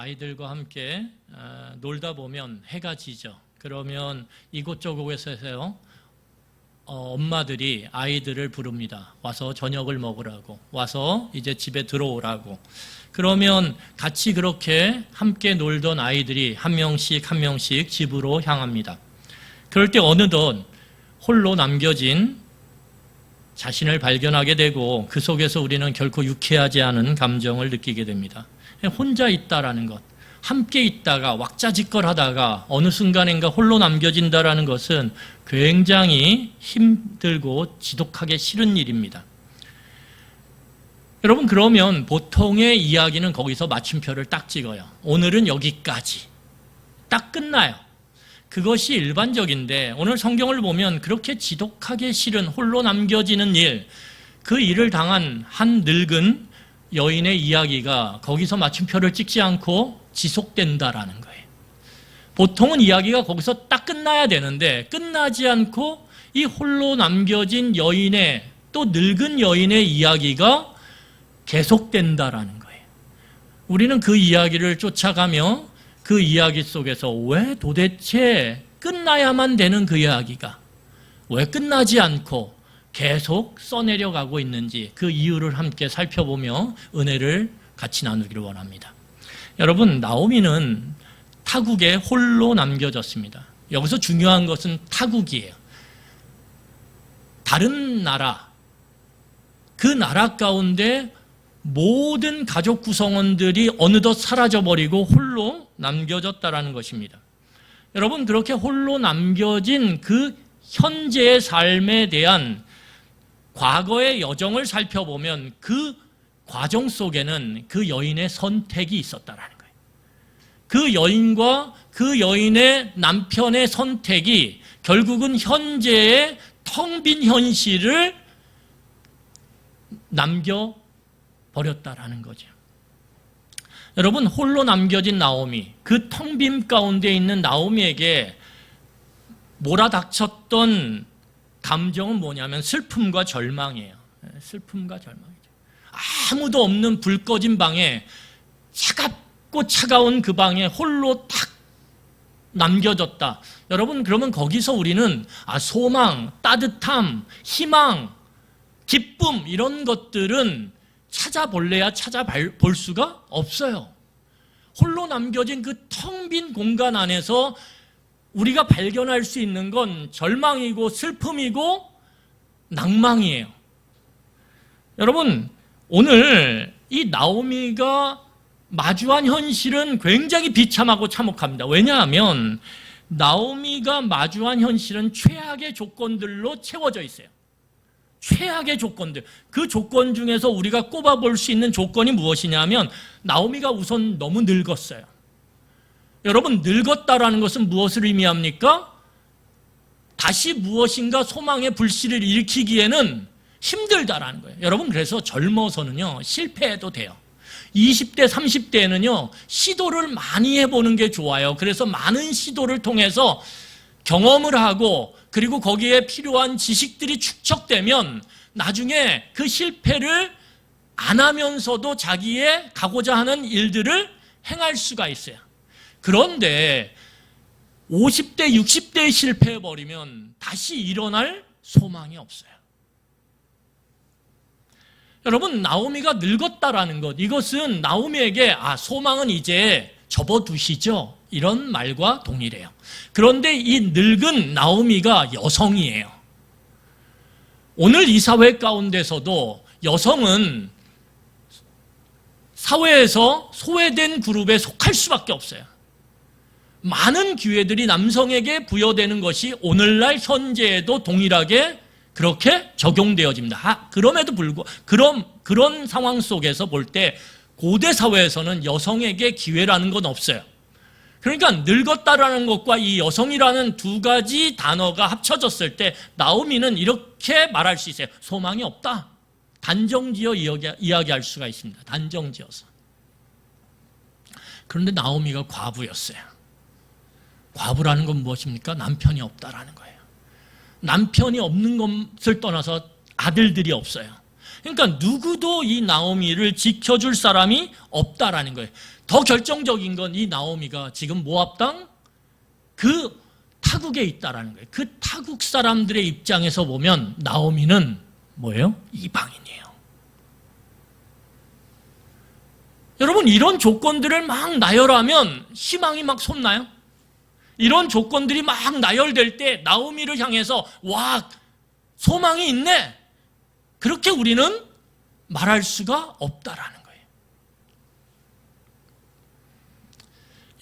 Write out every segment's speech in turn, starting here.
아이들과 함께 놀다 보면 해가 지죠. 그러면 이곳저곳에서 엄마들이 아이들을 부릅니다. 와서 저녁을 먹으라고, 와서 이제 집에 들어오라고. 그러면 같이 그렇게 함께 놀던 아이들이 한 명씩 집으로 향합니다. 그럴 때 어느덧 홀로 남겨진 자신을 발견하게 되고 그 속에서 우리는 결코 유쾌하지 않은 감정을 느끼게 됩니다. 혼자 있다라는 것, 함께 있다가 왁자지껄하다가 어느 순간인가 홀로 남겨진다라는 것은 굉장히 힘들고 지독하게 싫은 일입니다. 여러분, 그러면 보통의 이야기는 거기서 마침표를 딱 찍어요. 오늘은 여기까지. 딱 끝나요. 그것이 일반적인데 오늘 성경을 보면 그렇게 지독하게 싫은 홀로 남겨지는 일, 그 일을 당한 한 늙은 여인의 이야기가 거기서 마침표를 찍지 않고 지속된다라는 거예요. 보통은 이야기가 거기서 딱 끝나야 되는데 끝나지 않고 이 홀로 남겨진 여인의, 또 늙은 여인의 이야기가 계속된다라는 거예요. 우리는 그 이야기를 쫓아가며 그 이야기 속에서 왜 도대체 끝나야만 되는 그 이야기가 왜 끝나지 않고 계속 써내려가고 있는지 그 이유를 함께 살펴보며 은혜를 같이 나누기를 원합니다. 여러분, 나오미는 타국에 홀로 남겨졌습니다. 여기서 중요한 것은 타국이에요. 다른 나라, 그 나라 가운데 모든 가족 구성원들이 어느덧 사라져버리고 홀로 남겨졌다라는 것입니다. 여러분, 그렇게 홀로 남겨진 그 현재의 삶에 대한 과거의 여정을 살펴보면 그 과정 속에는 그 여인의 선택이 있었다라는 거예요. 그 여인과 그 여인의 남편의 선택이 결국은 현재의 텅 빈 현실을 남겨버렸다라는 거죠. 여러분, 홀로 남겨진 나오미, 그 텅 빈 가운데 있는 나오미에게 몰아닥쳤던 감정은 뭐냐면 슬픔과 절망이에요. 슬픔과 절망이죠. 아무도 없는 불 꺼진 방에, 차갑고 차가운 그 방에 홀로 탁 남겨졌다. 여러분, 그러면 거기서 우리는 소망, 따뜻함, 희망, 기쁨 이런 것들은 찾아볼래야 찾아볼 수가 없어요. 홀로 남겨진 그 텅 빈 공간 안에서 우리가 발견할 수 있는 건 절망이고 슬픔이고 낭망이에요. 여러분, 오늘 이 나오미가 마주한 현실은 굉장히 비참하고 참혹합니다. 왜냐하면 나오미가 마주한 현실은 최악의 조건들로 채워져 있어요. 최악의 조건들. 그 조건 중에서 우리가 꼽아볼 수 있는 조건이 무엇이냐면 나오미가 우선 너무 늙었어요. 여러분, 늙었다라는 것은 무엇을 의미합니까? 다시 무엇인가 소망의 불씨를 일으키기에는 힘들다라는 거예요. 여러분, 그래서 젊어서는요, 실패해도 돼요. 20대, 30대에는요, 시도를 많이 해보는 게 좋아요. 그래서 많은 시도를 통해서 경험을 하고, 그리고 거기에 필요한 지식들이 축적되면 나중에 그 실패를 안 하면서도 자기의 가고자 하는 일들을 행할 수가 있어요. 그런데 50대, 60대에 실패해버리면 다시 일어날 소망이 없어요. 여러분, 나오미가 늙었다라는 것, 이것은 나오미에게 소망은 이제 접어두시죠, 이런 말과 동일해요. 그런데 이 늙은 나오미가 여성이에요. 오늘 이 사회 가운데서도 여성은 사회에서 소외된 그룹에 속할 수밖에 없어요. 많은 기회들이 남성에게 부여되는 것이 오늘날 현재에도 동일하게 그렇게 적용되어집니다. 그럼에도 불구하고 그런 상황 속에서 볼 때 고대 사회에서는 여성에게 기회라는 건 없어요. 그러니까 늙었다라는 것과 이 여성이라는 두 가지 단어가 합쳐졌을 때 나오미는 이렇게 말할 수 있어요. 소망이 없다. 단정지어 이야기할 수가 있습니다. 단정지어서. 그런데 나오미가 과부였어요. 과부라는 건 무엇입니까? 남편이 없다라는 거예요. 남편이 없는 것을 떠나서 아들들이 없어요. 그러니까 누구도 이 나오미를 지켜줄 사람이 없다라는 거예요. 더 결정적인 건 이 나오미가 지금 모압 땅 그 타국에 있다라는 거예요. 그 타국 사람들의 입장에서 보면 나오미는 뭐예요? 이방인이에요. 여러분, 이런 조건들을 막 나열하면 희망이 막 솟나요? 이런 조건들이 막 나열될 때 나오미를 향해서 와, 소망이 있네, 그렇게 우리는 말할 수가 없다라는 거예요.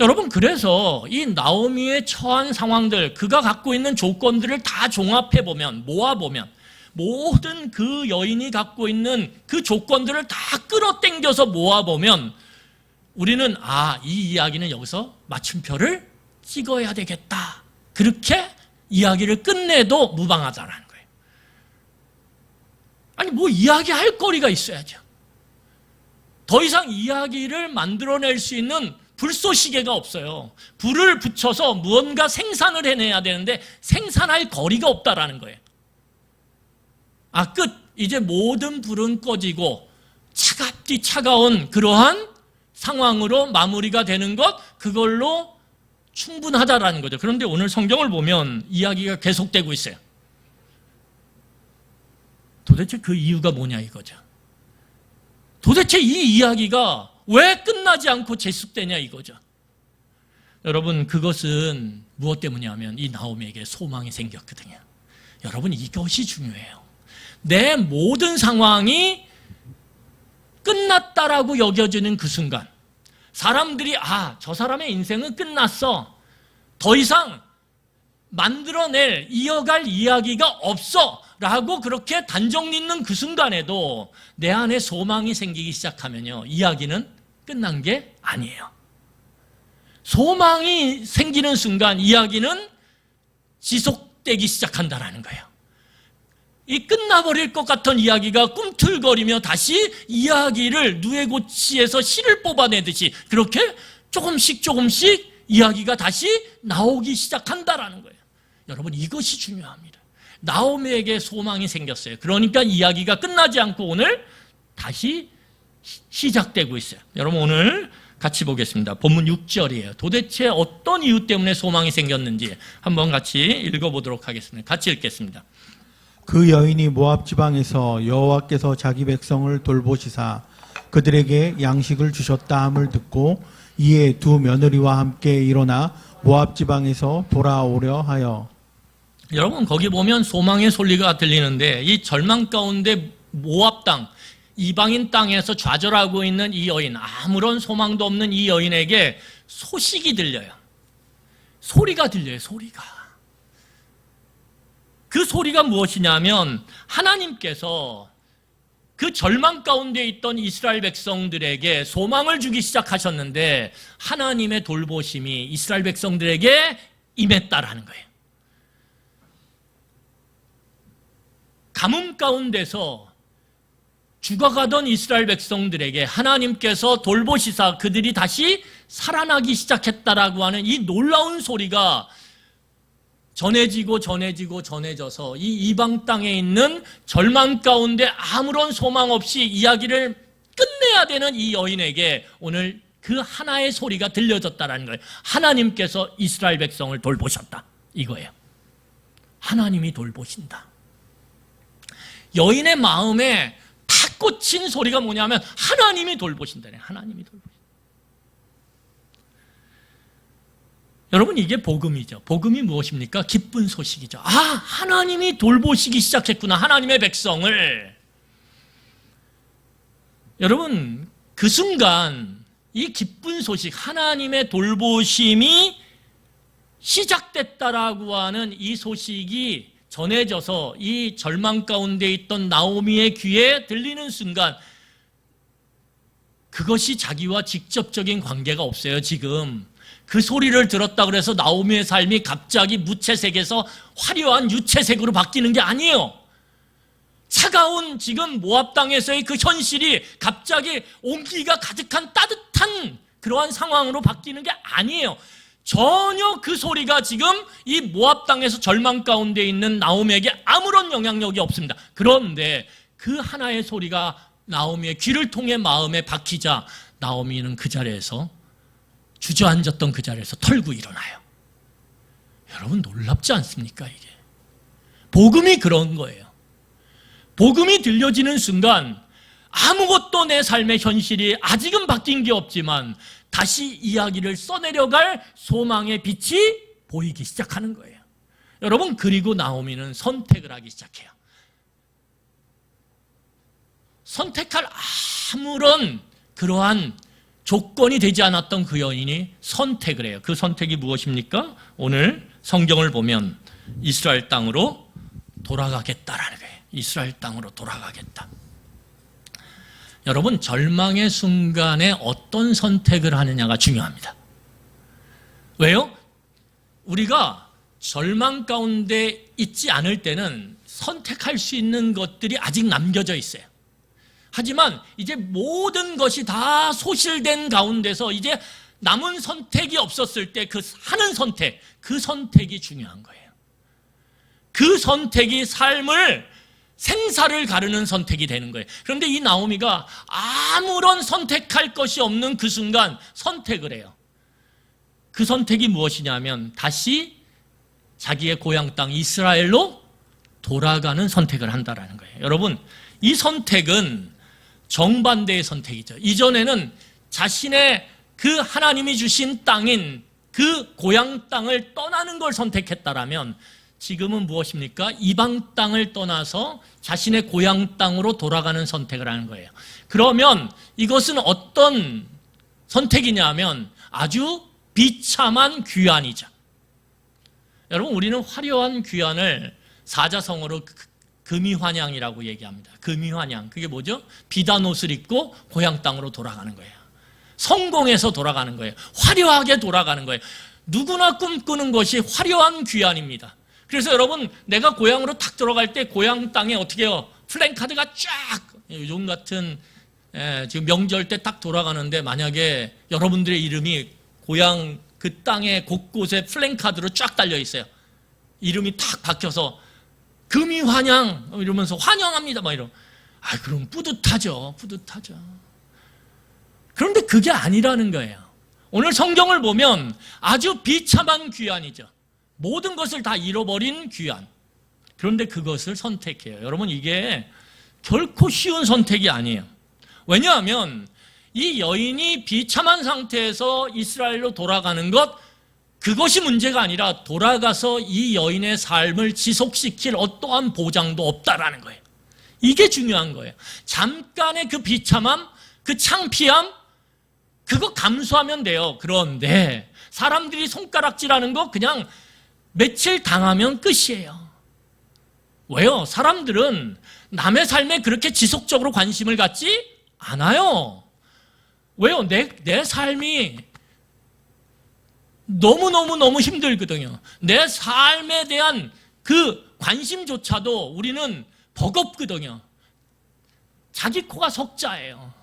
여러분, 그래서 이 나오미의 처한 상황들, 그가 갖고 있는 조건들을 다 종합해보면, 모아보면 모든 그 여인이 갖고 있는 그 조건들을 다 끌어당겨서 모아보면 우리는 이 이야기는 여기서 마침표를 찍어야 되겠다, 그렇게 이야기를 끝내도 무방하다라는 거예요. 아니, 뭐 이야기할 거리가 있어야죠. 더 이상 이야기를 만들어낼 수 있는 불쏘시개가 없어요. 불을 붙여서 무언가 생산을 해내야 되는데 생산할 거리가 없다라는 거예요. 끝. 이제 모든 불은 꺼지고 차갑디 차가운 그러한 상황으로 마무리가 되는 것, 그걸로 충분하다라는 거죠. 그런데 오늘 성경을 보면 이야기가 계속되고 있어요. 도대체 그 이유가 뭐냐 이거죠. 도대체 이 이야기가 왜 끝나지 않고 재숙되냐 이거죠. 여러분, 그것은 무엇 때문이냐면 이 나오미에게 소망이 생겼거든요. 여러분, 이것이 중요해요. 내 모든 상황이 끝났다라고 여겨지는 그 순간, 사람들이 저 사람의 인생은 끝났어, 더 이상 만들어낼, 이어갈 이야기가 없어 라고 그렇게 단정 짓는 그 순간에도 내 안에 소망이 생기기 시작하면요, 이야기는 끝난 게 아니에요. 소망이 생기는 순간 이야기는 지속되기 시작한다라는 거예요. 이 끝나버릴 것 같은 이야기가 꿈틀거리며 다시 이야기를 누에고치에서 실을 뽑아내듯이 그렇게 조금씩 이야기가 다시 나오기 시작한다라는 거예요. 여러분, 이것이 중요합니다. 나오미에게 소망이 생겼어요. 그러니까 이야기가 끝나지 않고 오늘 다시 시작되고 있어요. 여러분, 오늘 같이 보겠습니다. 본문 6절이에요. 도대체 어떤 이유 때문에 소망이 생겼는지 한번 같이 읽어보도록 하겠습니다. 같이 읽겠습니다. 그 여인이 모압 지방에서 여호와께서 자기 백성을 돌보시사 그들에게 양식을 주셨다 함을 듣고 이에 두 며느리와 함께 일어나 모압 지방에서 돌아오려 하여. 여러분, 거기 보면 소망의 소리가 들리는데 이 절망 가운데 모압 땅, 이방인 땅에서 좌절하고 있는 이 여인, 아무런 소망도 없는 이 여인에게 소식이 들려요. 소리가 들려요. 소리가. 그 소리가 무엇이냐면 하나님께서 그 절망 가운데 있던 이스라엘 백성들에게 소망을 주기 시작하셨는데 하나님의 돌보심이 이스라엘 백성들에게 임했다라는 거예요. 가뭄 가운데서 죽어가던 이스라엘 백성들에게 하나님께서 돌보시사 그들이 다시 살아나기 시작했다라고 하는 이 놀라운 소리가 전해져서 이 이방 땅에 있는 절망 가운데 아무런 소망 없이 이야기를 끝내야 되는 이 여인에게 오늘 그 하나의 소리가 들려졌다라는 거예요. 하나님께서 이스라엘 백성을 돌보셨다, 이거예요. 하나님이 돌보신다. 여인의 마음에 탁 꽂힌 소리가 뭐냐면 하나님이 돌보신다네. 하나님이 돌보신다. 여러분, 이게 복음이죠. 복음이 무엇입니까? 기쁜 소식이죠. 하나님이 돌보시기 시작했구나, 하나님의 백성을. 여러분, 그 순간 이 기쁜 소식, 하나님의 돌보심이 시작됐다라고 하는 이 소식이 전해져서 이 절망 가운데 있던 나오미의 귀에 들리는 순간 그것이 자기와 직접적인 관계가 없어요. 지금 그 소리를 들었다 그래서 나오미의 삶이 갑자기 무채색에서 화려한 유채색으로 바뀌는 게 아니에요. 차가운 지금 모압 땅에서의 그 현실이 갑자기 온기가 가득한 따뜻한 그러한 상황으로 바뀌는 게 아니에요. 전혀 그 소리가 지금 이 모압 땅에서 절망 가운데 있는 나오미에게 아무런 영향력이 없습니다. 그런데 그 하나의 소리가 나오미의 귀를 통해 마음에 박히자 나오미는 그 자리에서 주저앉았던 그 자리에서 털고 일어나요. 여러분 놀랍지 않습니까? 이게 복음이 그런 거예요. 복음이 들려지는 순간 아무것도 내 삶의 현실이 아직은 바뀐 게 없지만 다시 이야기를 써내려갈 소망의 빛이 보이기 시작하는 거예요. 여러분, 그리고 나오미는 선택을 하기 시작해요. 선택할 아무런 그러한 조건이 되지 않았던 그 여인이 선택을 해요. 그 선택이 무엇입니까? 오늘 성경을 보면 이스라엘 땅으로 돌아가겠다라는 거예요. 이스라엘 땅으로 돌아가겠다. 여러분, 절망의 순간에 어떤 선택을 하느냐가 중요합니다. 왜요? 우리가 절망 가운데 있지 않을 때는 선택할 수 있는 것들이 아직 남겨져 있어요. 하지만 이제 모든 것이 다 소실된 가운데서 이제 남은 선택이 없었을 때 그 하는 선택, 그 선택이 중요한 거예요. 그 선택이 삶을 생사를 가르는 선택이 되는 거예요. 그런데 이 나오미가 아무런 선택할 것이 없는 그 순간 선택을 해요. 그 선택이 무엇이냐면 다시 자기의 고향 땅 이스라엘로 돌아가는 선택을 한다라는 거예요. 여러분, 이 선택은 정반대의 선택이죠. 이전에는 자신의 그 하나님이 주신 땅인 그 고향 땅을 떠나는 걸 선택했다라면 지금은 무엇입니까? 이방 땅을 떠나서 자신의 고향 땅으로 돌아가는 선택을 하는 거예요. 그러면 이것은 어떤 선택이냐면 아주 비참한 귀환이죠. 여러분, 우리는 화려한 귀환을 사자성어로 금이환양이라고 얘기합니다. 금이환양. 그게 뭐죠? 비단 옷을 입고 고향 땅으로 돌아가는 거예요. 성공해서 돌아가는 거예요. 화려하게 돌아가는 거예요. 누구나 꿈꾸는 것이 화려한 귀환입니다. 그래서 여러분, 내가 고향으로 탁 들어갈 때 고향 땅에 어떻게 해요? 플랜카드가 쫙, 요즘 같은 지금 명절 때 딱 돌아가는데 만약에 여러분들의 이름이 고향 그 땅에 곳곳에 플랜카드로 쫙 달려 있어요. 이름이 탁 박혀서 금이 환영 이러면서 환영합니다 막 이러. 그럼 뿌듯하죠. 뿌듯하죠. 그런데 그게 아니라는 거예요. 오늘 성경을 보면 아주 비참한 귀환이죠. 모든 것을 다 잃어버린 귀환. 그런데 그것을 선택해요. 여러분, 이게 결코 쉬운 선택이 아니에요. 왜냐하면 이 여인이 비참한 상태에서 이스라엘로 돌아가는 것, 그것이 문제가 아니라 돌아가서 이 여인의 삶을 지속시킬 어떠한 보장도 없다라는 거예요. 이게 중요한 거예요. 잠깐의 그 비참함, 그 창피함, 그거 감수하면 돼요. 그런데 사람들이 손가락질하는 거 그냥 며칠 당하면 끝이에요. 왜요? 사람들은 남의 삶에 그렇게 지속적으로 관심을 갖지 않아요. 왜요? 내 삶이 너무 힘들거든요. 내 삶에 대한 그 관심조차도 우리는 버겁거든요. 자기 코가 석자예요.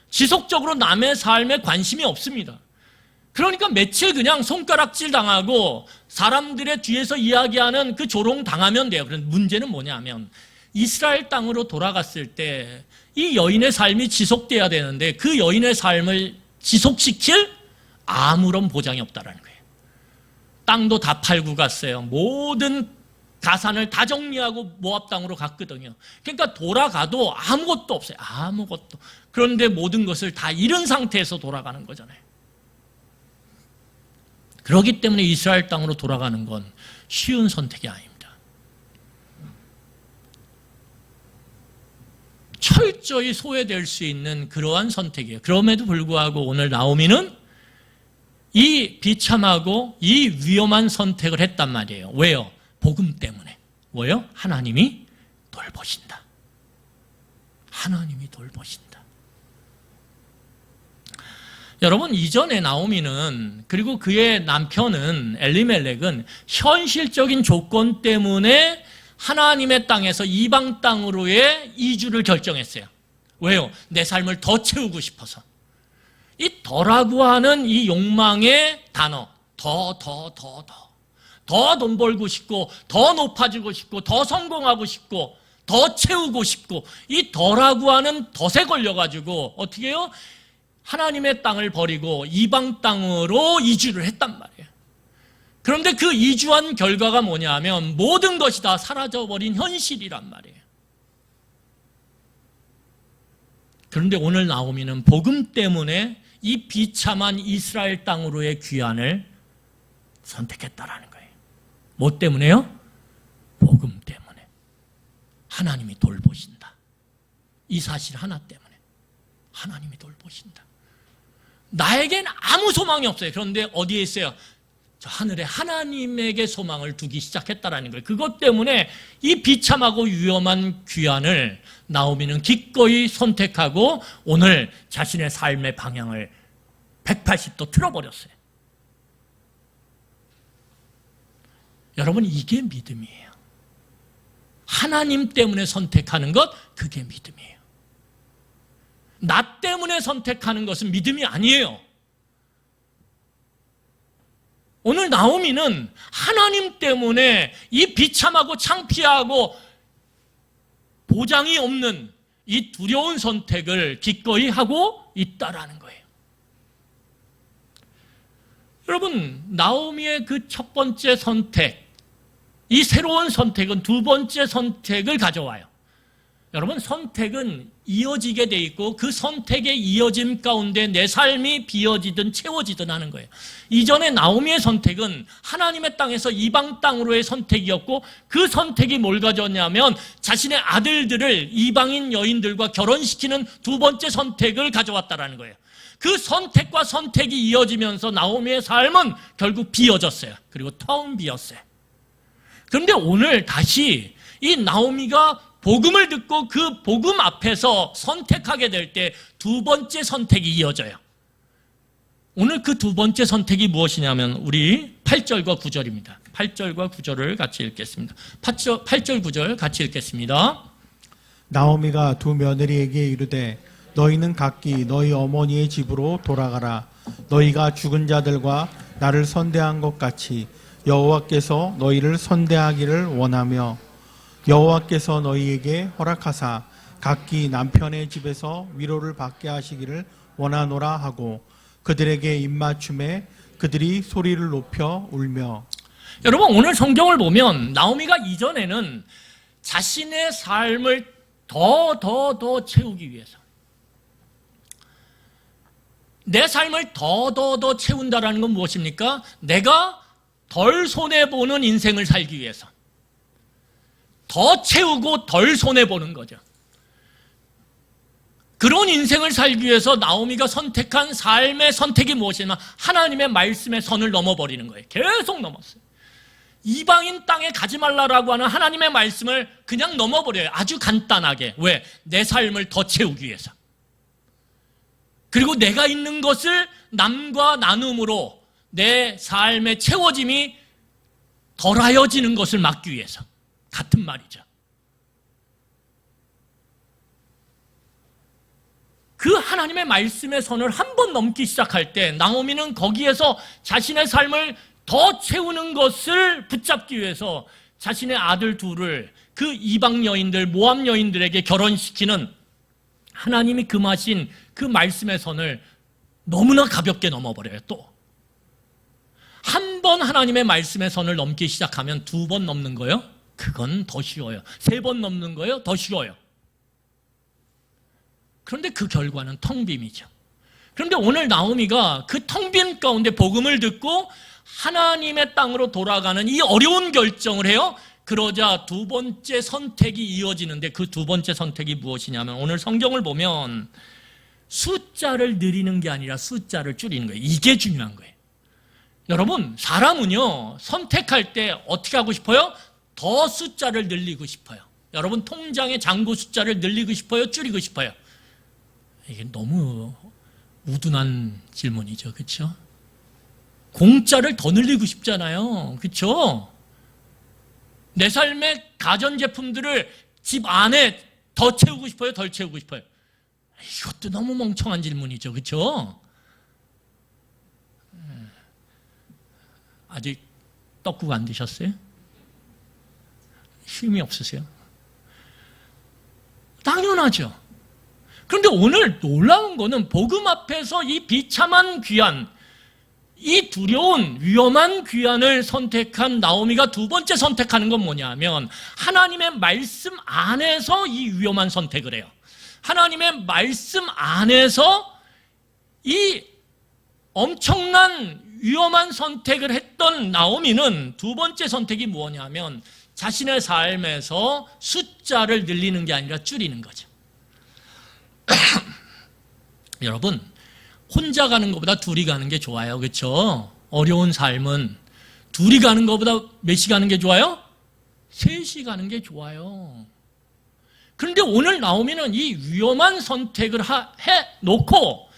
지속적으로 남의 삶에 관심이 없습니다. 그러니까 며칠 그냥 손가락질 당하고 사람들의 뒤에서 이야기하는 그 조롱 당하면 돼요. 그런데 문제는 뭐냐면 이스라엘 땅으로 돌아갔을 때 이 여인의 삶이 지속돼야 되는데 그 여인의 삶을 지속시킬 아무런 보장이 없다라는 거예요. 땅도 다 팔고 갔어요. 모든 가산을 다 정리하고 모압 땅으로 갔거든요. 그러니까 돌아가도 아무것도 없어요. 아무것도. 그런데 모든 것을 다 잃은 상태에서 돌아가는 거잖아요. 그렇기 때문에 이스라엘 땅으로 돌아가는 건 쉬운 선택이 아닙니다. 철저히 소외될 수 있는 그러한 선택이에요. 그럼에도 불구하고 오늘 나오미는 이 비참하고 이 위험한 선택을 했단 말이에요. 왜요? 복음 때문에. 왜요? 하나님이 돌보신다. 하나님이 돌보신다. 여러분, 이전에 나오미는 그리고 그의 남편은 엘리멜렉은 현실적인 조건 때문에 하나님의 땅에서 이방 땅으로의 이주를 결정했어요. 왜요? 내 삶을 더 채우고 싶어서. 이 더라고 하는 이 욕망의 단어, 더 돈 벌고 싶고, 더 높아지고 싶고, 더 성공하고 싶고, 더 채우고 싶고 이 더라고 하는 덫에 걸려가지고 어떻게 해요? 하나님의 땅을 버리고 이방 땅으로 이주를 했단 말이에요. 그런데 그 이주한 결과가 뭐냐 하면 모든 것이 다 사라져버린 현실이란 말이에요. 그런데 오늘 나오미는 복음 때문에 이 비참한 이스라엘 땅으로의 귀환을 선택했다라는 거예요. 뭐 때문에요? 복음 때문에. 하나님이 돌보신다. 이 사실 하나 때문에 하나님이 돌보신다. 나에겐 아무 소망이 없어요. 그런데 어디에 있어요? 저 하늘에 하나님에게 소망을 두기 시작했다라는 거예요. 그것 때문에 이 비참하고 위험한 귀환을 나오미는 기꺼이 선택하고 오늘 자신의 삶의 방향을 180도 틀어버렸어요. 여러분, 이게 믿음이에요. 하나님 때문에 선택하는 것, 그게 믿음이에요. 나 때문에 선택하는 것은 믿음이 아니에요. 오늘 나오미는 하나님 때문에 이 비참하고 창피하고 보장이 없는 이 두려운 선택을 기꺼이 하고 있다라는 거예요. 여러분, 나오미의 그 첫 번째 선택, 이 새로운 선택은 두 번째 선택을 가져와요. 여러분, 선택은 이어지게 돼 있고 그 선택의 이어짐 가운데 내 삶이 비어지든 채워지든 하는 거예요. 이전에 나오미의 선택은 하나님의 땅에서 이방 땅으로의 선택이었고 그 선택이 뭘 가져왔냐면 자신의 아들들을 이방인 여인들과 결혼시키는 두 번째 선택을 가져왔다라는 거예요. 그 선택과 선택이 이어지면서 나오미의 삶은 결국 비어졌어요. 그리고 텅 비었어요. 그런데 오늘 다시 이 나오미가 복음을 듣고 그 복음 앞에서 선택하게 될 때 두 번째 선택이 이어져요. 오늘 그 두 번째 선택이 무엇이냐면 우리 8절과 9절입니다. 8절과 9절을 같이 읽겠습니다. 8절 9절 같이 읽겠습니다. 나오미가 두 며느리에게 이르되 너희는 각기 너희 어머니의 집으로 돌아가라. 너희가 죽은 자들과 나를 선대한 것 같이 여호와께서 너희를 선대하기를 원하며 여호와께서 너희에게 허락하사 각기 남편의 집에서 위로를 받게 하시기를 원하노라 하고 그들에게 입맞춤에 그들이 소리를 높여 울며. 여러분, 오늘 성경을 보면 나오미가 이전에는 자신의 삶을 더 채우기 위해서 내 삶을 더 채운다라는 건 무엇입니까? 내가 덜 손해보는 인생을 살기 위해서 더 채우고 덜 손해보는 거죠. 그런 인생을 살기 위해서 나오미가 선택한 삶의 선택이 무엇이냐면 하나님의 말씀의 선을 넘어버리는 거예요. 계속 넘었어요. 이방인 땅에 가지 말라라고 하는 하나님의 말씀을 그냥 넘어버려요. 아주 간단하게. 왜? 내 삶을 더 채우기 위해서. 그리고 내가 있는 것을 남과 나눔으로 내 삶의 채워짐이 덜하여지는 것을 막기 위해서. 같은 말이죠. 그 하나님의 말씀의 선을 한 번 넘기 시작할 때 나오미는 거기에서 자신의 삶을 더 채우는 것을 붙잡기 위해서 자신의 아들 둘을 그 이방 여인들, 모압 여인들에게 결혼시키는 하나님이 금하신 그 말씀의 선을 너무나 가볍게 넘어버려요. 또 한 번 하나님의 말씀의 선을 넘기 시작하면 두 번 넘는 거예요. 그건 더 쉬워요. 세 번 넘는 거예요. 더 쉬워요. 그런데 그 결과는 텅 빔이죠. 그런데 오늘 나오미가 그 텅 빈 가운데 복음을 듣고 하나님의 땅으로 돌아가는 이 어려운 결정을 해요. 그러자 두 번째 선택이 이어지는데 그 두 번째 선택이 무엇이냐면 오늘 성경을 보면 숫자를 늘리는 게 아니라 숫자를 줄이는 거예요. 이게 중요한 거예요. 여러분, 사람은요 선택할 때 어떻게 하고 싶어요? 더 숫자를 늘리고 싶어요. 여러분, 통장의 잔고 숫자를 늘리고 싶어요? 줄이고 싶어요? 이게 너무 우둔한 질문이죠. 그렇죠? 공짜를 더 늘리고 싶잖아요. 그렇죠? 내 삶의 가전제품들을 집 안에 더 채우고 싶어요? 덜 채우고 싶어요? 이것도 너무 멍청한 질문이죠. 그렇죠? 아직 떡국 안 드셨어요? 힘이 없으세요? 당연하죠. 그런데 오늘 놀라운 거는 복음 앞에서 이 비참한 귀한, 이 두려운 위험한 귀환을 선택한 나오미가 두 번째 선택하는 건 뭐냐면 하나님의 말씀 안에서 이 위험한 선택을 해요. 하나님의 말씀 안에서 이 엄청난 위험한 선택을 했던 나오미는 두 번째 선택이 뭐냐면 자신의 삶에서 숫자를 늘리는 게 아니라 줄이는 거죠. 여러분, 혼자 가는 것보다 둘이 가는 게 좋아요. 그렇죠? 어려운 삶은 둘이 가는 것보다 몇이 가는 게 좋아요? 셋이 가는 게 좋아요. 그런데 오늘 나오미는 이 위험한 선택을 해놓고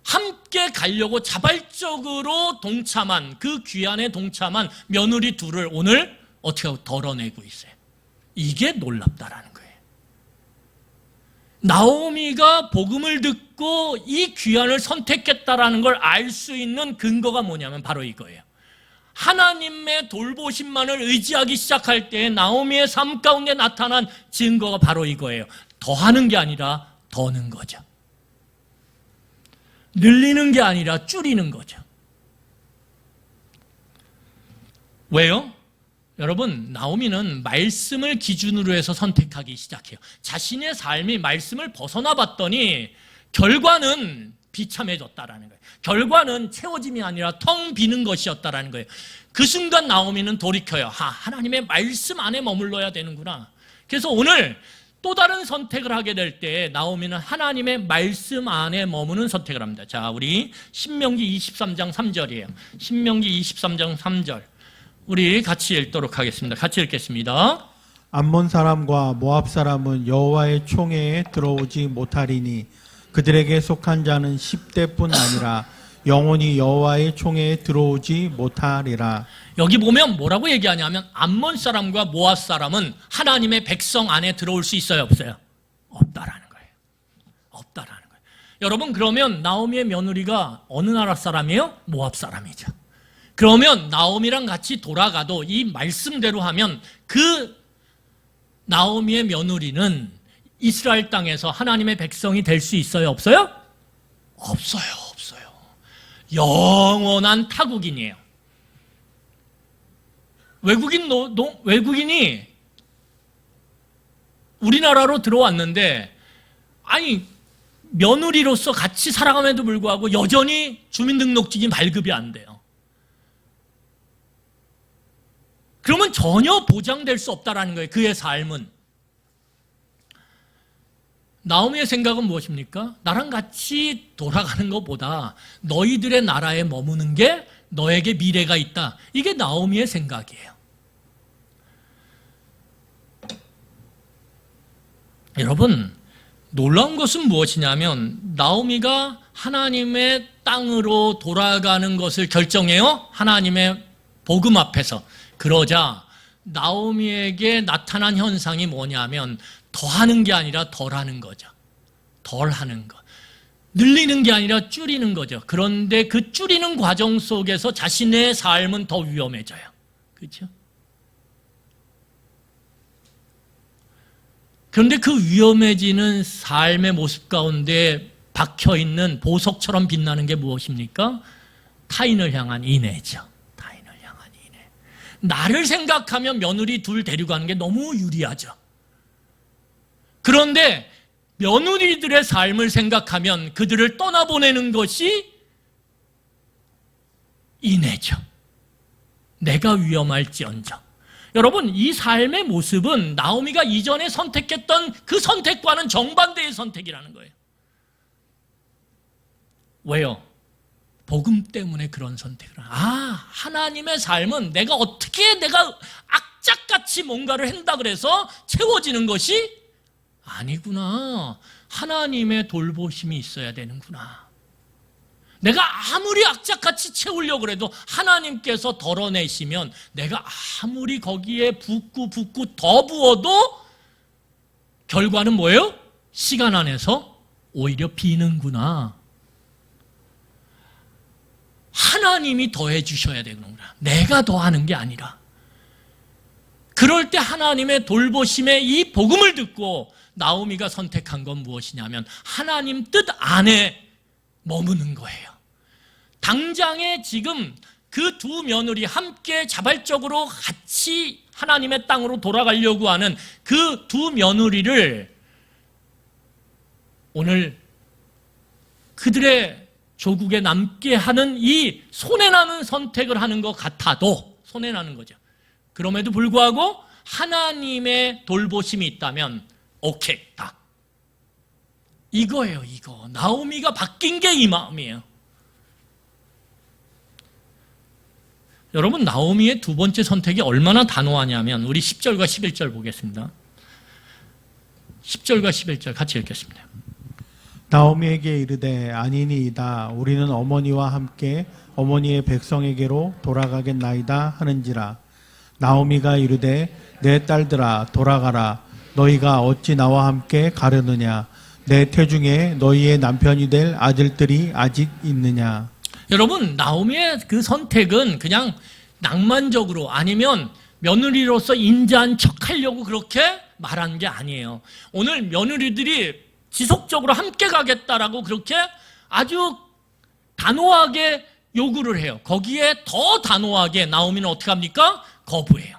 함께 가려고 자발적으로 동참한, 그 귀환에 동참한 며느리 둘을 오늘 어떻게 하고 덜어내고 있어요. 이게 놀랍다라는 거예요. 나오미가 복음을 듣고 이 귀환을 선택했다라는 걸 알 수 있는 근거가 뭐냐면 바로 이거예요. 하나님의 돌보심만을 의지하기 시작할 때 나오미의 삶 가운데 나타난 증거가 바로 이거예요. 더하는 게 아니라 더는 거죠. 늘리는 게 아니라 줄이는 거죠. 왜요? 여러분, 나오미는 말씀을 기준으로 해서 선택하기 시작해요. 자신의 삶이 말씀을 벗어나 봤더니 결과는 비참해졌다라는 거예요. 결과는 채워짐이 아니라 텅 비는 것이었다라는 거예요. 그 순간 나오미는 돌이켜요. 하나님의 말씀 안에 머물러야 되는구나. 그래서 오늘 또 다른 선택을 하게 될 때 나오미는 하나님의 말씀 안에 머무는 선택을 합니다. 자, 우리 신명기 23장 3절이에요. 신명기 23장 3절. 우리 같이 읽도록 하겠습니다. 같이 읽겠습니다. 암몬 사람과 모압 사람은 여호와의 총회에 들어오지 못하리니 그들에게 속한 자는 10대뿐 아니라 영원히 여호와의 총회에 들어오지 못하리라. 여기 보면 뭐라고 얘기하냐면 암몬 사람과 모압 사람은 하나님의 백성 안에 들어올 수 있어요, 없어요? 없다라는 거예요. 없다라는 거예요. 여러분, 그러면 나오미의 며느리가 어느 나라 사람이에요? 모압 사람이죠. 그러면 나오미랑 같이 돌아가도 이 말씀대로 하면 그 나오미의 며느리는 이스라엘 땅에서 하나님의 백성이 될 수 있어요? 없어요? 없어요. 없어요. 영원한 타국인이에요. 외국인이 우리나라로 들어왔는데 아니 며느리로서 같이 살아감에도 불구하고 여전히 주민등록증이 발급이 안 돼요. 그러면 전혀 보장될 수 없다라는 거예요. 그의 삶은. 나오미의 생각은 무엇입니까? 나랑 같이 돌아가는 것보다 너희들의 나라에 머무는 게 너에게 미래가 있다. 이게 나오미의 생각이에요. 여러분, 놀라운 것은 무엇이냐면 나오미가 하나님의 땅으로 돌아가는 것을 결정해요. 하나님의 복음 앞에서. 그러자 나오미에게 나타난 현상이 뭐냐면 더하는 게 아니라 덜하는 거죠. 덜하는 것. 늘리는 게 아니라 줄이는 거죠. 그런데 그 줄이는 과정 속에서 자신의 삶은 더 위험해져요. 그렇죠? 그런데 그 위험해지는 삶의 모습 가운데 박혀있는 보석처럼 빛나는 게 무엇입니까? 타인을 향한 인애죠. 타인을 향한 인애. 나를 생각하면 며느리 둘 데려가는 게 너무 유리하죠. 그런데 며느리들의 삶을 생각하면 그들을 떠나보내는 것이 인애죠. 내가 위험할지언정. 여러분, 이 삶의 모습은 나오미가 이전에 선택했던 그 선택과는 정반대의 선택이라는 거예요. 왜요? 복음 때문에 그런 선택을 하나님의 삶은 내가 악착같이 뭔가를 한다 그래서 채워지는 것이 아니구나. 하나님의 돌보심이 있어야 되는구나. 내가 아무리 악착같이 채우려고 해도 하나님께서 덜어내시면 내가 아무리 거기에 붓고 더 부어도 결과는 뭐예요? 시간 안에서 오히려 비는구나. 하나님이 더해 주셔야 되는구나. 내가 더하는 게 아니라. 그럴 때 하나님의 돌보심의 이 복음을 듣고 나오미가 선택한 건 무엇이냐면 하나님 뜻 안에 머무는 거예요. 당장에 지금 그 두 며느리 함께 자발적으로 같이 하나님의 땅으로 돌아가려고 하는 그 두 며느리를 오늘 그들의 조국에 남게 하는 이 손해나는 선택을 하는 것 같아도 손해나는 거죠. 그럼에도 불구하고 하나님의 돌보심이 있다면 오케이, 딱. 이거예요, 이거. 나오미가 바뀐 게 이 마음이에요. 여러분, 나오미의 두 번째 선택이 얼마나 단호하냐면 우리 10절과 11절 보겠습니다. 10절과 11절 같이 읽겠습니다. 나오미에게 이르되 아니니이다. 우리는 어머니와 함께 어머니의 백성에게로 돌아가겠나이다 하는지라. 나오미가 이르되 내 딸들아 돌아가라. 너희가 어찌 나와 함께 가려느냐. 내 태중에 너희의 남편이 될 아들들이 아직 있느냐. 여러분, 나오미의 그 선택은 그냥 낭만적으로 아니면 며느리로서 인자한 척하려고 그렇게 말한 게 아니에요. 오늘 며느리들이 지속적으로 함께 가겠다라고 그렇게 아주 단호하게 요구를 해요. 거기에 더 단호하게 나오미는 어떻게 합니까? 거부해요.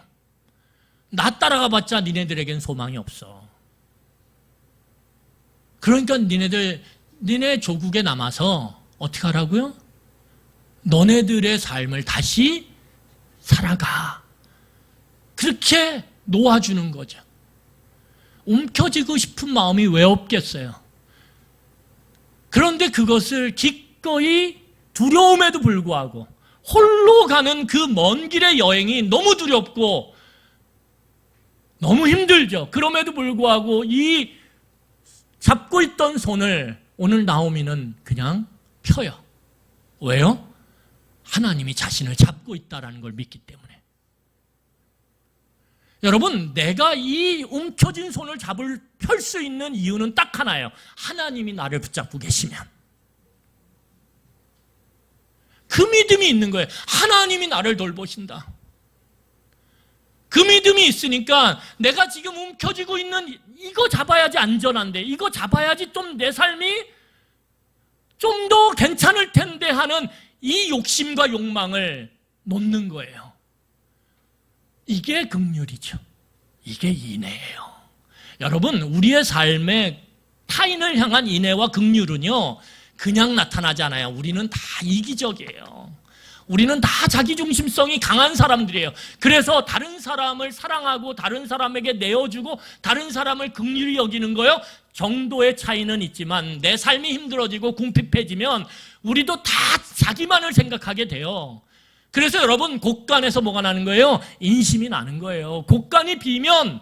나 따라가 봤자 니네들에겐 소망이 없어. 그러니까 니네 조국에 남아서 어떻게 하라고요? 너네들의 삶을 다시 살아가. 그렇게 놓아주는 거죠. 움켜쥐고 싶은 마음이 왜 없겠어요? 그런데 그것을 기꺼이 두려움에도 불구하고 홀로 가는 그 먼 길의 여행이 너무 두렵고 너무 힘들죠. 그럼에도 불구하고 이 잡고 있던 손을 오늘 나오미는 그냥 펴요. 왜요? 하나님이 자신을 잡고 있다는 걸 믿기 때문에. 여러분, 내가 이 움켜진 손을 펼 수 있는 이유는 딱 하나예요. 하나님이 나를 붙잡고 계시면. 그 믿음이 있는 거예요. 하나님이 나를 돌보신다. 그 믿음이 있으니까 내가 지금 움켜쥐고 있는 이거 잡아야지 안전한데, 이거 잡아야지 좀 내 삶이 좀 더 괜찮을 텐데 하는 이 욕심과 욕망을 놓는 거예요. 이게 긍휼이죠. 이게 인애예요. 여러분, 우리의 삶에 타인을 향한 인애와 긍휼은요, 그냥 나타나지 않아요. 우리는 다 이기적이에요. 우리는 다 자기중심성이 강한 사람들이에요. 그래서 다른 사람을 사랑하고 다른 사람에게 내어주고 다른 사람을 긍휼히 여기는 거요. 정도의 차이는 있지만 내 삶이 힘들어지고 궁핍해지면 우리도 다 자기만을 생각하게 돼요. 그래서 여러분, 곳간에서 뭐가 나는 거예요? 인심이 나는 거예요. 곳간이 비면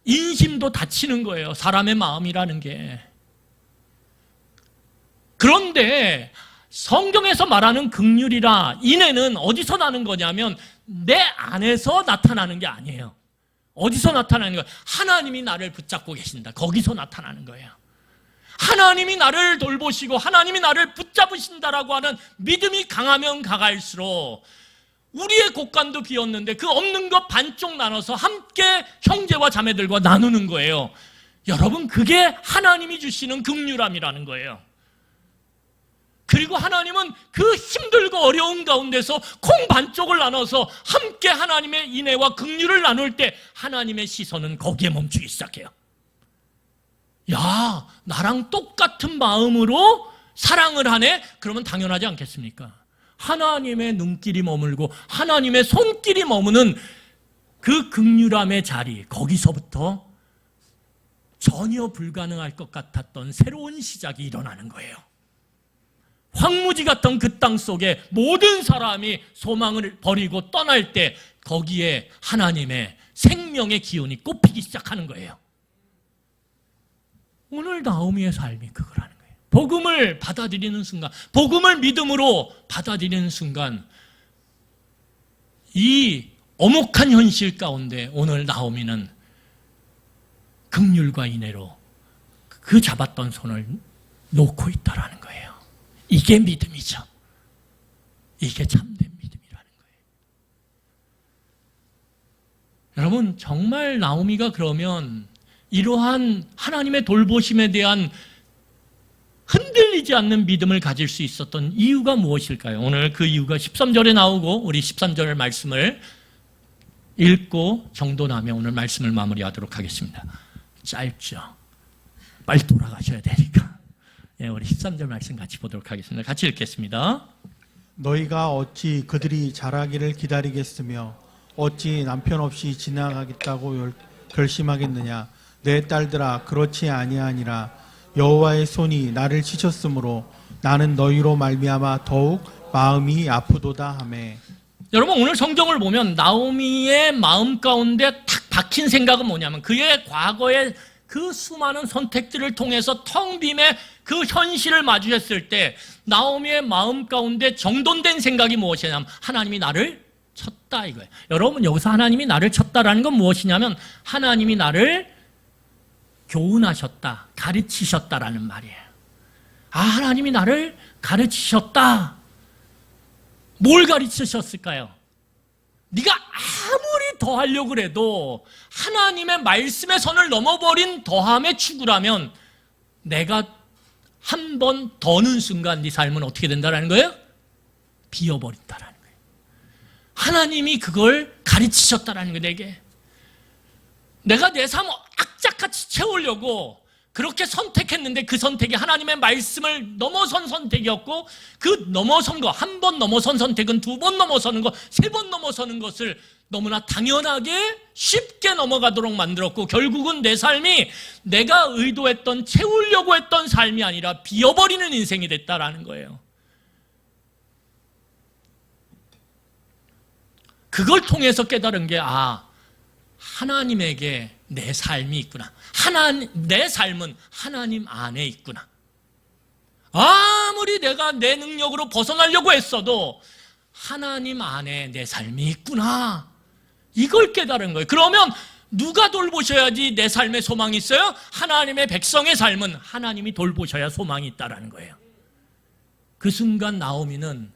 인심도 다치는 거예요. 사람의 마음이라는 게. 그런데 성경에서 말하는 긍휼이라 인애는 어디서 나는 거냐면 내 안에서 나타나는 게 아니에요. 어디서 나타나는 거예요? 하나님이 나를 붙잡고 계신다. 거기서 나타나는 거예요. 하나님이 나를 돌보시고 하나님이 나를 붙잡으신다라고 하는 믿음이 강하면 강할수록 우리의 곳간도 비었는데 그 없는 것 반쪽 나눠서 함께 형제와 자매들과 나누는 거예요. 여러분, 그게 하나님이 주시는 긍휼함이라는 거예요. 그리고 하나님은 그 힘들고 어려운 가운데서 콩 반쪽을 나눠서 함께 하나님의 인애와 긍휼을 나눌 때 하나님의 시선은 거기에 멈추기 시작해요. 야, 나랑 똑같은 마음으로 사랑을 하네? 그러면 당연하지 않겠습니까? 하나님의 눈길이 머물고 하나님의 손길이 머무는 그 긍휼함의 자리, 거기서부터 전혀 불가능할 것 같았던 새로운 시작이 일어나는 거예요. 황무지 같던 그 땅 속에 모든 사람이 소망을 버리고 떠날 때 거기에 하나님의 생명의 기운이 꽃피기 시작하는 거예요. 오늘 나오미의 삶이 그거라는 거예요. 복음을 받아들이는 순간, 복음을 믿음으로 받아들이는 순간 이 엄혹한 현실 가운데 오늘 나오미는 긍휼과 인애로 그 잡았던 손을 놓고 있다라는 거예요. 이게 믿음이죠. 이게 참된 믿음이라는 거예요. 여러분, 정말 나오미가 그러면 이러한 하나님의 돌보심에 대한 흔들리지 않는 믿음을 가질 수 있었던 이유가 무엇일까요? 오늘 그 이유가 13절에 나오고 우리 13절 말씀을 읽고 정돈하며 오늘 말씀을 마무리하도록 하겠습니다. 짧죠? 빨리 돌아가셔야 되니까. 예, 우리 13절 말씀 같이 보도록 하겠습니다. 같이 읽겠습니다. 너희가 어찌 그들이 자라기를 기다리겠으며 어찌 남편 없이 지나가겠다고 결심하겠느냐. 내 딸들아, 그렇지 아니하니라. 여호와의 손이 나를 치셨으므로 나는 너희로 말미암아 더욱 마음이 아프도다 하매. 여러분, 오늘 성경을 보면 나오미의 마음 가운데 탁 박힌 생각은 뭐냐면 그의 과거의 그 수많은 선택들을 통해서 텅 빈의 그 현실을 마주했을 때 나오미의 마음 가운데 정돈된 생각이 무엇이냐면 하나님이 나를 쳤다 이거예요. 여러분, 여기서 하나님이 나를 쳤다라는 건 무엇이냐면 하나님이 나를 교훈하셨다, 가르치셨다라는 말이에요. 아, 하나님이 나를 가르치셨다. 뭘 가르치셨을까요? 네가 아무리 더 하려고 그래도 하나님의 말씀의 선을 넘어버린 더함의 추구라면 내가 한 번 더는 순간 네 삶은 어떻게 된다는 거예요? 비어버린다라는 거예요. 하나님이 그걸 가르치셨다라는 거예요. 내가 내 삶을 악착같이 채우려고 그렇게 선택했는데 그 선택이 하나님의 말씀을 넘어선 선택이었고 그 넘어선 거, 한 번 넘어선 선택은 두 번 넘어서는 거, 세 번 넘어서는 것을 너무나 당연하게 쉽게 넘어가도록 만들었고 결국은 내 삶이 내가 의도했던 채우려고 했던 삶이 아니라 비어버리는 인생이 됐다라는 거예요. 그걸 통해서 깨달은 게 하나님에게 내 삶이 있구나. 내 삶은 하나님 안에 있구나. 아무리 내가 내 능력으로 벗어나려고 했어도 하나님 안에 내 삶이 있구나. 이걸 깨달은 거예요. 그러면 누가 돌보셔야지 내 삶에 소망이 있어요? 하나님의 백성의 삶은 하나님이 돌보셔야 소망이 있다는 거예요. 그 순간 나오미는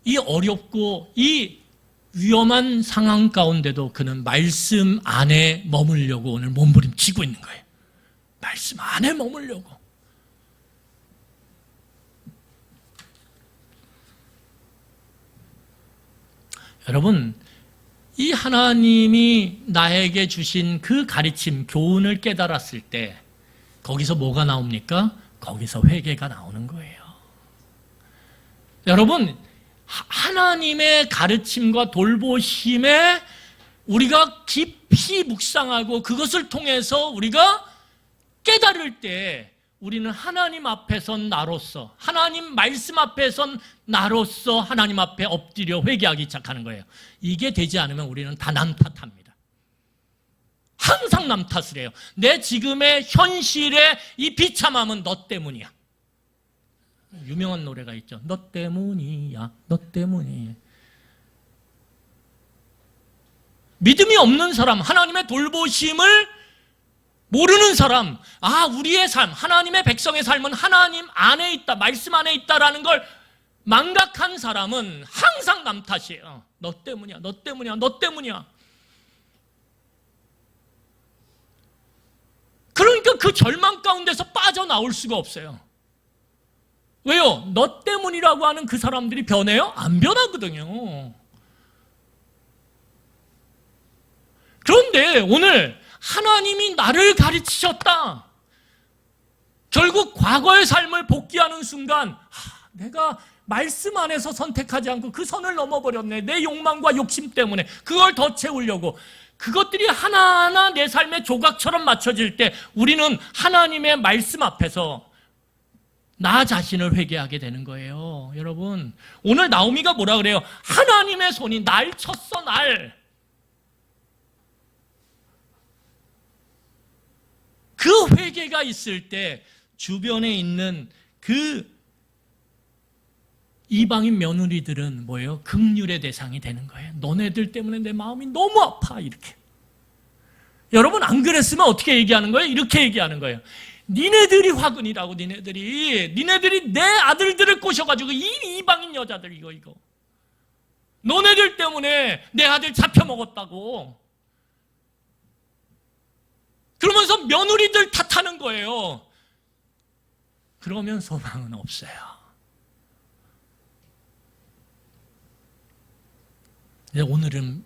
이 어렵고 이 위험한 상황 가운데도 그는 말씀 안에 머물려고 오늘 몸부림치고 있는 거예요. 말씀 안에 머물려고. 여러분, 이 하나님이 나에게 주신 그 가르침, 교훈을 깨달았을 때 거기서 뭐가 나옵니까? 거기서 회개가 나오는 거예요. 여러분, 하나님의 가르침과 돌보심에 우리가 깊이 묵상하고 그것을 통해서 우리가 깨달을 때 우리는 하나님 앞에선 나로서, 하나님 말씀 앞에선 나로서 하나님 앞에 엎드려 회개하기 시작하는 거예요. 이게 되지 않으면 우리는 다 남 탓합니다. 항상 남 탓을 해요. 내 지금의 현실의 이 비참함은 너 때문이야. 유명한 노래가 있죠. 너 때문이야, 너 때문이야. 믿음이 없는 사람, 하나님의 돌보심을 모르는 사람, 우리의 삶, 하나님의 백성의 삶은 하나님 안에 있다, 말씀 안에 있다라는 걸 망각한 사람은 항상 남 탓이에요. 너 때문이야, 너 때문이야, 너 때문이야. 그러니까 그 절망 가운데서 빠져나올 수가 없어요. 왜요? 너 때문이라고 하는 그 사람들이 변해요? 안 변하거든요. 그런데 오늘 하나님이 나를 가르치셨다. 결국 과거의 삶을 복귀하는 순간 내가 말씀 안에서 선택하지 않고 그 선을 넘어버렸네. 내 욕망과 욕심 때문에 그걸 더 채우려고. 그것들이 하나하나 내 삶의 조각처럼 맞춰질 때 우리는 하나님의 말씀 앞에서 나 자신을 회개하게 되는 거예요. 여러분, 오늘 나오미가 뭐라 그래요? 하나님의 손이 날 쳤어, 날. 그 회개가 있을 때 주변에 있는 그 이방인 며느리들은 뭐예요? 긍휼의 대상이 되는 거예요. 너네들 때문에 내 마음이 너무 아파, 이렇게. 여러분, 안 그랬으면 어떻게 얘기하는 거예요? 이렇게 얘기하는 거예요. 니네들이 화근이라고. 니네들이 내 아들들을 꼬셔가지고 이 이방인 여자들 이거 너네들 때문에 내 아들 잡혀먹었다고. 그러면서 며느리들 탓하는 거예요. 그러면 소망은 없어요. 오늘은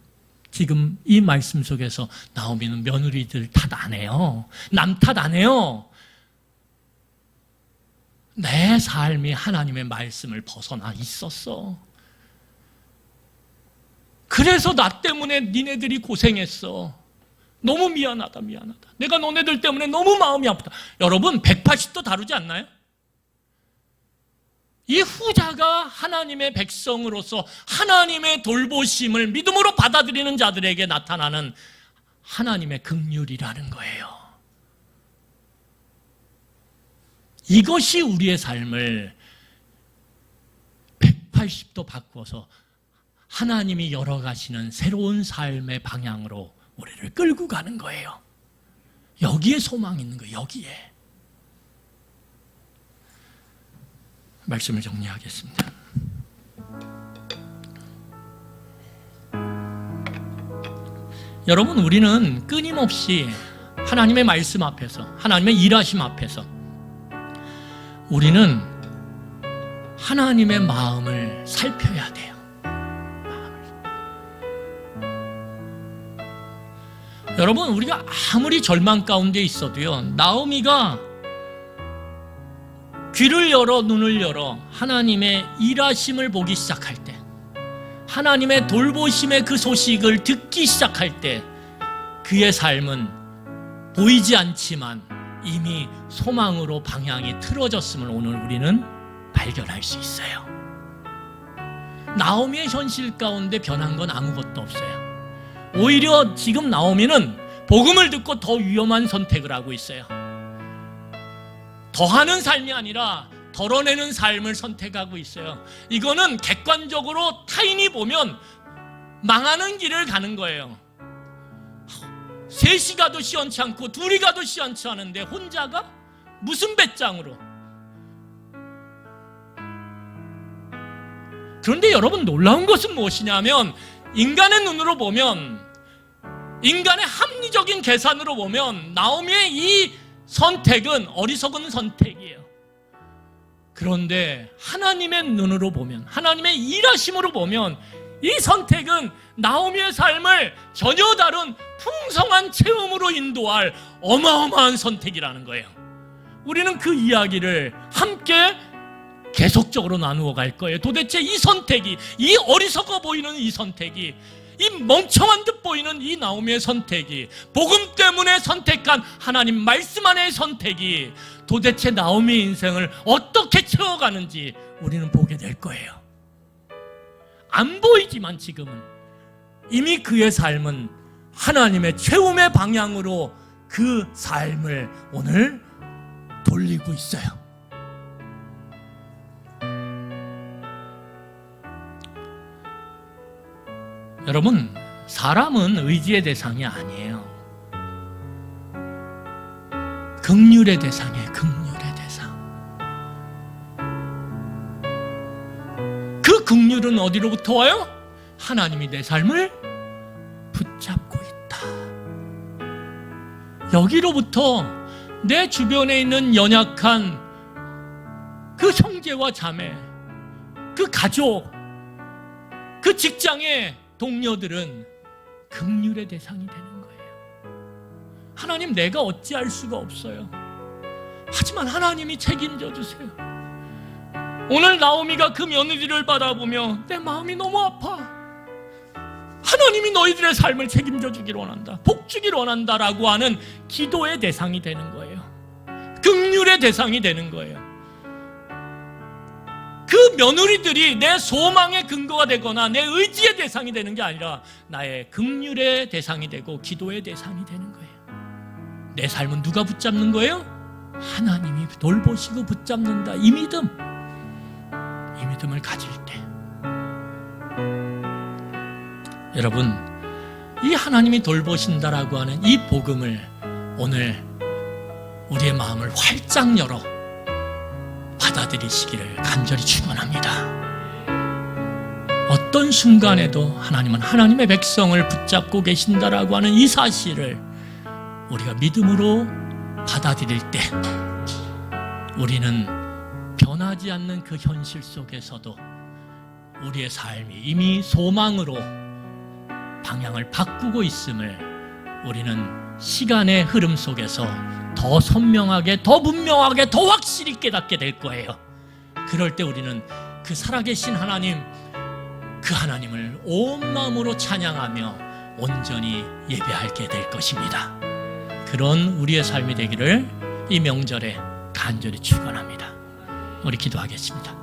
지금 이 말씀 속에서 나오미는 며느리들 탓 안 해요. 남 탓 안 해요. 내 삶이 하나님의 말씀을 벗어나 있었어. 그래서 나 때문에 니네들이 고생했어. 너무 미안하다. 내가 너네들 때문에 너무 마음이 아프다. 여러분 180도 다르지 않나요? 이 후자가 하나님의 백성으로서 하나님의 돌보심을 믿음으로 받아들이는 자들에게 나타나는 하나님의 긍휼이라는 거예요. 이것이 우리의 삶을 180도 바꾸어서 하나님이 열어가시는 새로운 삶의 방향으로 우리를 끌고 가는 거예요. 여기에 소망이 있는 거예요. 여기에. 말씀을 정리하겠습니다. 여러분, 우리는 끊임없이 하나님의 말씀 앞에서, 하나님의 일하심 앞에서 우리는 하나님의 마음을 살펴야 돼요. 여러분, 우리가 아무리 절망 가운데 있어도요, 나오미가 귀를 열어 눈을 열어 하나님의 일하심을 보기 시작할 때, 하나님의 돌보심의 그 소식을 듣기 시작할 때 그의 삶은 보이지 않지만 이미 소망으로 방향이 틀어졌음을 오늘 우리는 발견할 수 있어요. 나오미의 현실 가운데 변한 건 아무것도 없어요. 오히려 지금 나오미는 복음을 듣고 더 위험한 선택을 하고 있어요. 더하는 삶이 아니라 덜어내는 삶을 선택하고 있어요. 이거는 객관적으로 타인이 보면 망하는 길을 가는 거예요. 셋이 가도 시원치 않고 둘이 가도 시원치 않은데 혼자가 무슨 배짱으로. 그런데 여러분, 놀라운 것은 무엇이냐면 인간의 눈으로 보면, 인간의 합리적인 계산으로 보면 나오미의 이 선택은 어리석은 선택이에요. 그런데 하나님의 눈으로 보면, 하나님의 일하심으로 보면 이 선택은 나오미의 삶을 전혀 다른 풍성한 체험으로 인도할 어마어마한 선택이라는 거예요. 우리는 그 이야기를 함께 계속적으로 나누어 갈 거예요. 도대체 이 선택이, 이 어리석어 보이는 이 선택이, 이 멍청한 듯 보이는 이 나오미의 선택이, 복음 때문에 선택한 하나님 말씀 안의 선택이 도대체 나오미의 인생을 어떻게 채워가는지 우리는 보게 될 거예요. 안 보이지만 지금은 이미 그의 삶은 하나님의 채움의 방향으로 그 삶을 오늘 돌리고 있어요. 여러분, 사람은 의지의 대상이 아니에요. 긍휼의 대상이에요. 긍휼의 대상. 그 긍휼은 어디로부터 와요? 하나님이 내 삶을 붙잡고 있다. 여기로부터 내 주변에 있는 연약한 그 형제와 자매, 그 가족, 그 직장의 동료들은 긍휼의 대상이 되는 거예요. 하나님, 내가 어찌할 수가 없어요. 하지만 하나님이 책임져 주세요. 오늘 나오미가 그 며느리를 바라보며 내 마음이 너무 아파. 하나님이 너희들의 삶을 책임져 주기를 원한다. 복 주기를 원한다라고 하는 기도의 대상이 되는 거예요. 긍휼의 대상이 되는 거예요. 그 며느리들이 내 소망의 근거가 되거나 내 의지의 대상이 되는 게 아니라 나의 긍휼의 대상이 되고 기도의 대상이 되는 거예요. 내 삶은 누가 붙잡는 거예요? 하나님이 돌보시고 붙잡는다. 이 믿음, 이 믿음을 가질 때, 여러분, 이 하나님이 돌보신다라고 하는 이 복음을 오늘 우리의 마음을 활짝 열어 받아들이시기를 간절히 축원합니다. 어떤 순간에도 하나님은 하나님의 백성을 붙잡고 계신다라고 하는 이 사실을 우리가 믿음으로 받아들일 때 우리는 변하지 않는 그 현실 속에서도 우리의 삶이 이미 소망으로 방향을 바꾸고 있음을 우리는 시간의 흐름 속에서 더 선명하게, 더 분명하게, 더 확실히 깨닫게 될 거예요. 그럴 때 우리는 그 살아계신 하나님, 그 하나님을 온 마음으로 찬양하며 온전히 예배하게 될 것입니다. 그런 우리의 삶이 되기를 이 명절에 간절히 축원합니다. 우리 기도하겠습니다.